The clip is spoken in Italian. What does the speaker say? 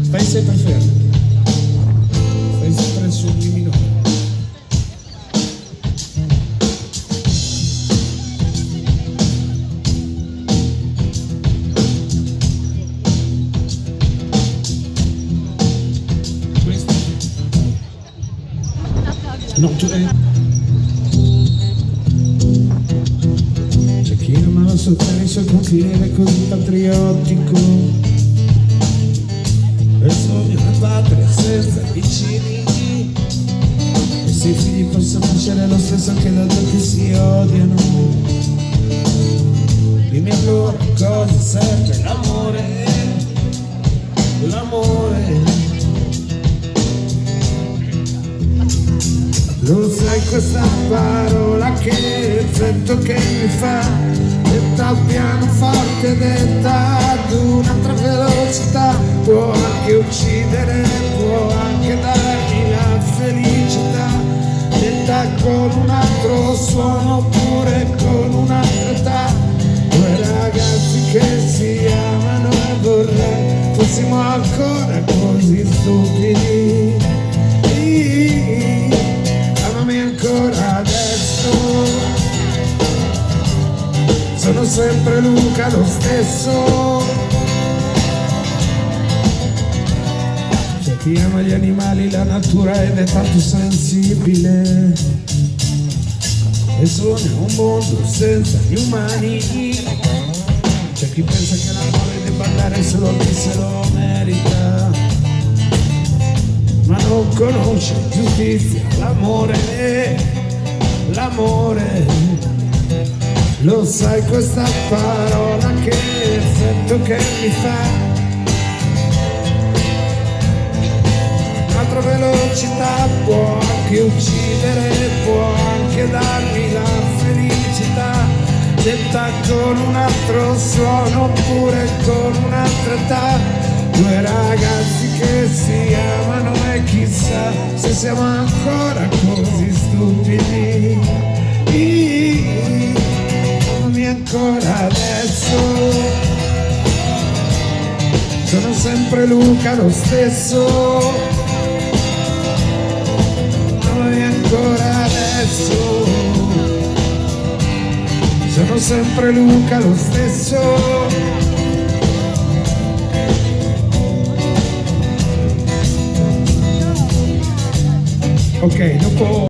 Stai sempre fermo, stai sempre sul mi minore. Questo no, c'è chi ama la solità i suoi confini così patriottico. E sogna una patria senza vicini, e se i figli possono nascere lo stesso anche da due che si odiano. Dimmi allora cosa serve l'amore, l'amore. Lo sai questa parola che effetto che mi fa, detta pianoforte, detta ad un'altra velocità, può anche uccidere, può anche darmi la felicità, detta con un altro suono oppure con un'altra età. Due ragazzi che si amano e vorrei fossimo ancora così stupidi. Amami ancora adesso, sono sempre Luca lo stesso. C'è chi ama gli animali, la natura ed è tanto sensibile e sogna un mondo senza gli umani. C'è chi pensa che l'amore debba andare solo a chi se lo merita, ma non conosce giustizia, l'amore, l'amore. Lo sai questa parola che effetto che mi fa, un'altra velocità, può anche uccidere, può anche darmi la felicità, detta con un altro suono oppure con un'altra età. Due ragazzi che si amano e chissà se siamo ancora così stupidi. Amami ancora adesso, sono sempre Luca lo stesso. Amami ancora adesso, sono sempre Luca lo stesso. Ok, dopo